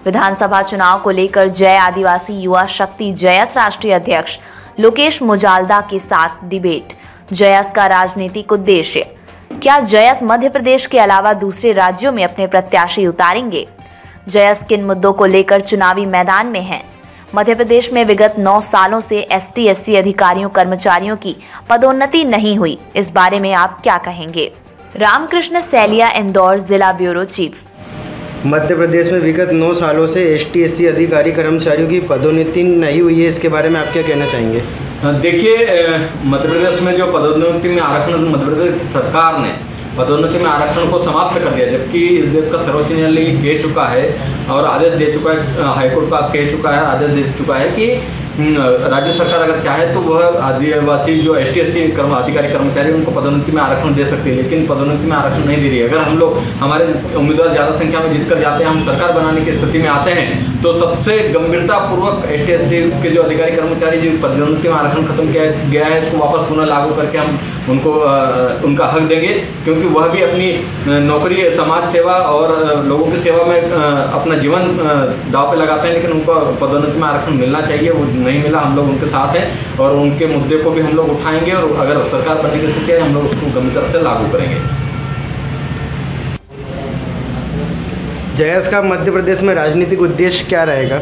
विधानसभा चुनाव को लेकर जय आदिवासी युवा शक्ति जयस राष्ट्रीय अध्यक्ष लोकेश मुजाल्दा के साथ डिबेट। जयस का राजनीतिक उद्देश्य, क्या जयस मध्य प्रदेश के अलावा दूसरे राज्यों में अपने प्रत्याशी उतारेंगे? जयस किन मुद्दों को लेकर चुनावी मैदान में हैं? मध्य प्रदेश में विगत 9 सालों से ST/SC अधिकारियों कर्मचारियों की पदोन्नति नहीं हुई, इस बारे में आप क्या कहेंगे? रामकृष्ण सैलिया, इंदौर जिला ब्यूरो चीफ। मध्य प्रदेश में विगत 9 सालों से ST/SC अधिकारी कर्मचारियों की पदोन्नति नहीं हुई है, इसके बारे में आप क्या कहना चाहेंगे? देखिए, मध्य प्रदेश में जो पदोन्नति में आरक्षण मध्य प्रदेश सरकार ने पदोन्नति में आरक्षण को समाप्त कर दिया, जबकि इस देश का सर्वोच्च न्यायालय कह चुका है और आदेश दे चुका है, हाईकोर्ट का कह चुका है, आदेश दे चुका है कि राज्य सरकार अगर चाहे तो वह आदिवासी जो ST/SC अधिकारी कर्मचारी उनको पदोन्नति में आरक्षण दे सकती है, लेकिन पदोन्नति में आरक्षण नहीं दे रही है। अगर हम लोग हमारे उम्मीदवार ज़्यादा संख्या में जीत कर जाते हैं, हम सरकार बनाने की स्थिति में आते हैं, तो सबसे गंभीरतापूर्वक ST/SC के जो अधिकारी कर्मचारी जो पदोन्नति में आरक्षण खत्म किया गया है उसको वापस पुनः लागू करके हम उनको उनका हक देंगे, क्योंकि वह भी अपनी नौकरी, समाज सेवा और लोगों की सेवा में अपना जीवन दांव पे लगाते हैं, लेकिन उनको पदोन्नति में आरक्षण मिलना चाहिए। वो नहीं मिला, हम लोग उनके साथ हैं और उनके मुद्दे को भी हम लोग उठाएंगे और अगर सरकार बनने की स्थिति है हम लोग उसको गंभीरता से लागू करेंगे। जयस का मध्य प्रदेश में राजनीतिक उद्देश्य क्या रहेगा?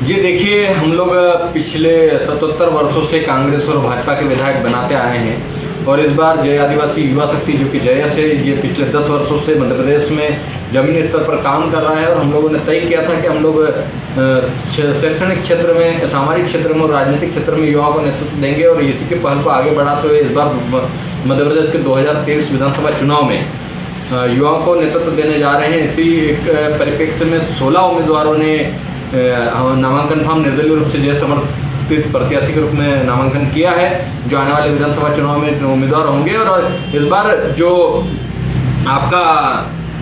जी देखिए, हम लोग पिछले 77 वर्षों से कांग्रेस और भाजपा के विधायक बनाते आए हैं और इस बार जय आदिवासी युवा शक्ति जो कि जयस है, ये पिछले 10 वर्षों से मध्य प्रदेश में जमीनी स्तर पर काम कर रहा है और हम लोगों ने तय किया था कि हम लोग शैक्षणिक क्षेत्र में, सामाजिक क्षेत्र में और राजनीतिक क्षेत्र में युवाओं को नेतृत्व देंगे और इसी के पहल को आगे बढ़ाते हुए इस बार मध्य प्रदेश के 2023 विधानसभा चुनाव में युवाओं को नेतृत्व देने जा रहे हैं। इसी एक परिप्रेक्ष्य में 16 उम्मीदवारों ने नामांकन फॉर्म निर्दलीय रूप से जय समर्थित प्रत्याशी के रूप में नामांकन किया है, जो आने वाले विधानसभा चुनाव में उम्मीदवार होंगे। और इस बार जो आपका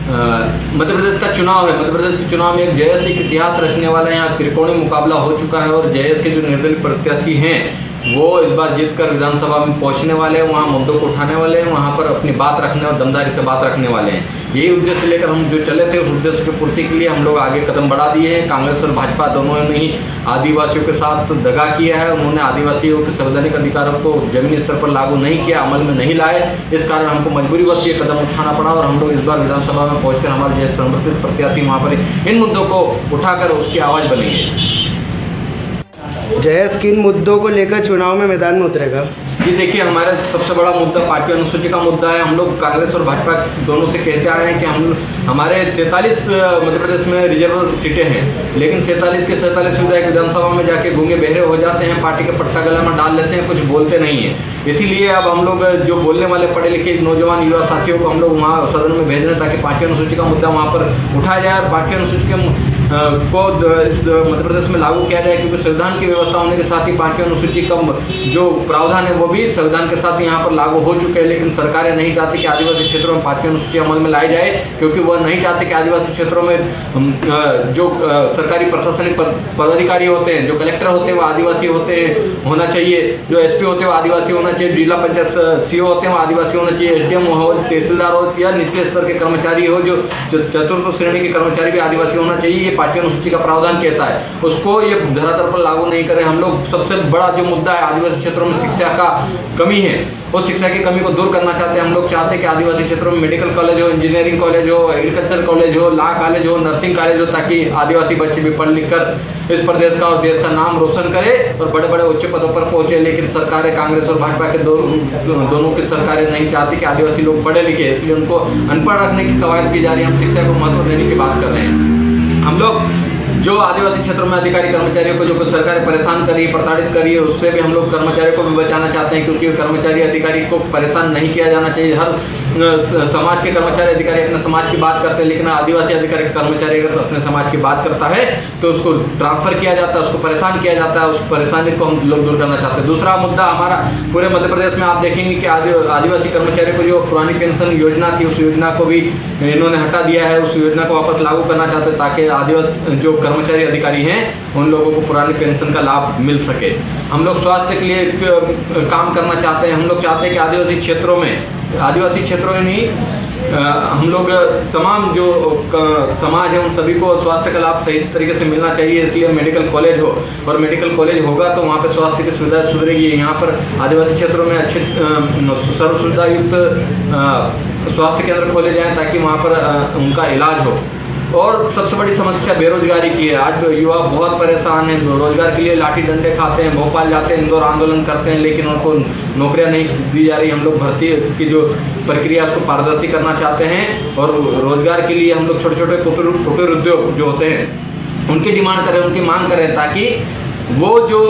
मध्य प्रदेश का चुनाव है, मध्य प्रदेश के चुनाव में एक जयस एक इतिहास रचने वाला है। यहाँ त्रिकोणीय मुकाबला हो चुका है और जयस के जो निर्दलीय प्रत्याशी हैं वो इस बार जीतकर विधानसभा में पहुंचने वाले हैं, वहाँ मुद्दों को उठाने वाले हैं, वहाँ पर अपनी बात रखने और दमदारी से बात रखने वाले हैं। यही उद्देश्य लेकर हम जो चले थे, उस उद्देश्य की पूर्ति के लिए हम लोग आगे कदम बढ़ा दिए हैं। कांग्रेस और भाजपा दोनों ने ही आदिवासियों के साथ दगा किया है, उन्होंने आदिवासियों के संवैधानिक अधिकारों को जमीनी स्तर पर लागू नहीं किया, अमल में नहीं लाए। इस कारण हमको मजबूरीवश ये कदम उठाना पड़ा और हम लोग इस बार विधानसभा में पहुँचकर हमारे जैसे समर्पित प्रत्याशी वहाँ पर इन मुद्दों को उठाकर उसकी आवाज़ बनेंगे। जयस किन मुद्दों को लेकर चुनाव में मैदान में उतरेगा? जी देखिए, हमारा सबसे बड़ा मुद्दा 5वीं अनुसूची का मुद्दा है। हम लोग कांग्रेस और भाजपा दोनों से कहते आए हैं कि हमारे 47 मध्य प्रदेश में रिजर्व सीटें हैं, लेकिन 47 के 47 विधायक विधानसभा में जाके गूंगे बहरे हो जाते हैं, पार्टी के पट्टा गला में डाल लेते हैं, कुछ बोलते नहीं हैं। इसीलिए अब हम लोग जो बोलने वाले पढ़े लिखे नौजवान युवा साथियों को हम लोग वहाँ सदन में भेज रहे हैं ताकि 5वीं अनुसूची का मुद्दा वहाँ पर उठाया जाए और 5वीं अनुसूची को मध्य प्रदेश में लागू किया जाए, क्योंकि संविधान की व्यवस्था होने के साथ ही 5वीं अनुसूची का जो प्रावधान है वो भी संविधान के साथ यहाँ पर लागू हो चुके हैं। लेकिन सरकारें नहीं चाहती कि आदिवासी क्षेत्रों में 5वीं अनुसूची अमल में लाई जाए, क्योंकि वह नहीं चाहते कि आदिवासी क्षेत्रों में जो सरकारी प्रशासनिक पदाधिकारी होते हैं, जो कलेक्टर होते हैं वो आदिवासी होते हैं होना चाहिए, जो SP होते हैं वो आदिवासी होना चाहिए, जिला पंचायत CO होते हैं वो आदिवासी होना चाहिए, SDM हो, तहसीलदार हो या निचले स्तर के कर्मचारी हो, जो चतुर्थ श्रेणी के कर्मचारी भी आदिवासी होना चाहिए। ये 5वीं अनुसूची का प्रावधान कहता है, उसको ये धरातल पर लागू नहीं करें। हम लोग सबसे बड़ा जो मुद्दा है आदिवासी क्षेत्रों में शिक्षा का कमी है, उस शिक्षा की कमी को दूर करना चाहते हैं। हम लोग चाहते हैं कि आदिवासी क्षेत्रों में मेडिकल कॉलेज हो, इंजीनियरिंग कॉलेज हो, एग्रीकल्चर कॉलेज हो, लॉ कॉलेज हो, नर्सिंग कॉलेज हो, ताकि आदिवासी बच्चे भी पढ़ लिख कर इस प्रदेश का और देश का नाम रोशन करे और बड़े बड़े उच्च पदों पर पहुंचे। लेकिन सरकारें, कांग्रेस और भाजपा के दोनों की सरकारें नहीं चाहती कि आदिवासी लोग पढ़े लिखे, इसलिए उनको अनपढ़ रखने की कवायद की जा रही है। हम शिक्षा को महत्व देने की बात कर रहे हैं। हम लोग जो आदिवासी क्षेत्रों में अधिकारी कर्मचारियों को जो सरकारें परेशान कर रही है, प्रताड़ित कर रही है, उससे भी हम लोग कर्मचारियों को भी बचाना चाहते हैं, क्योंकि कर्मचारी अधिकारी को परेशान नहीं किया जाना चाहिए। हर समाज के कर्मचारी अधिकारी अपने समाज की बात करते हैं, लेकिन आदिवासी अधिकारी कर्मचारी अगर अपने समाज की बात करता है तो उसको ट्रांसफर किया जाता है, उसको परेशान किया जाता है। उस परेशानी को हम लोग दूर करना चाहते हैं। दूसरा मुद्दा हमारा पूरे मध्य प्रदेश में आप देखेंगे कि आदिवासी कर्मचारियों को जो पुरानी पेंशन योजना थी, उस योजना को भी इन्होंने हटा दिया है। उस योजना को वापस लागू करना चाहते हैं ताकि आदिवासी जो कर्मचारी अधिकारी हैं उन लोगों को पुरानी पेंशन का लाभ मिल सके। हम लोग स्वास्थ्य के लिए काम करना चाहते हैं। हम लोग चाहते हैं कि आदिवासी क्षेत्रों में नहीं हम लोग तमाम जो समाज है उन सभी को स्वास्थ्य का लाभ सही तरीके से मिलना चाहिए, इसलिए मेडिकल कॉलेज हो, और मेडिकल कॉलेज होगा तो वहाँ पे स्वास्थ्य की सुविधा सुधरेगी। यहाँ पर आदिवासी क्षेत्रों में अच्छे सर्व सुविधा युक्त स्वास्थ्य केंद्र खोले जाएँ ताकि वहाँ पर उनका इलाज हो। और सबसे बड़ी समस्या बेरोजगारी की है। आज युवा बहुत परेशान हैं, रोजगार के लिए लाठी डंडे खाते हैं, भोपाल जाते हैं, इंदौर आंदोलन करते हैं, लेकिन उनको नौकरियां नहीं दी जा रही। हम लोग भर्ती की जो प्रक्रिया उसको पारदर्शी करना चाहते हैं और रोजगार के लिए हम लोग छोटे छोटे कुटीर उद्योग जो होते हैं उनकी डिमांड करें, उनकी मांग करें, ताकि वो जो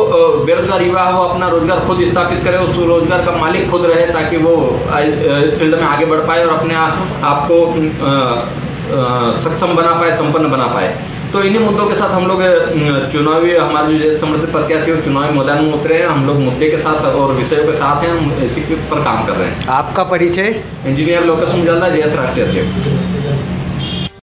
बेरोजगार युवा है वो अपना रोजगार खुद स्थापित करे, उस रोजगार का मालिक खुद रहे, ताकि वो इस फील्ड में आगे बढ़ पाए और अपने आप को सक्षम बना पाए, संपन्न बना पाए। तो इन्हीं मुद्दों के साथ हम लोग चुनावी हमारे जो समर्थित प्रत्याशी वो चुनावी मैदान में उतरे हैं। हम लोग मुद्दे के साथ और विषयों के साथ हैं, हम इसी पर काम कर रहे हैं। आपका परिचय? इंजीनियर लोकेश मुजाल्दा, जयस राष्ट्रीय अध्यक्ष।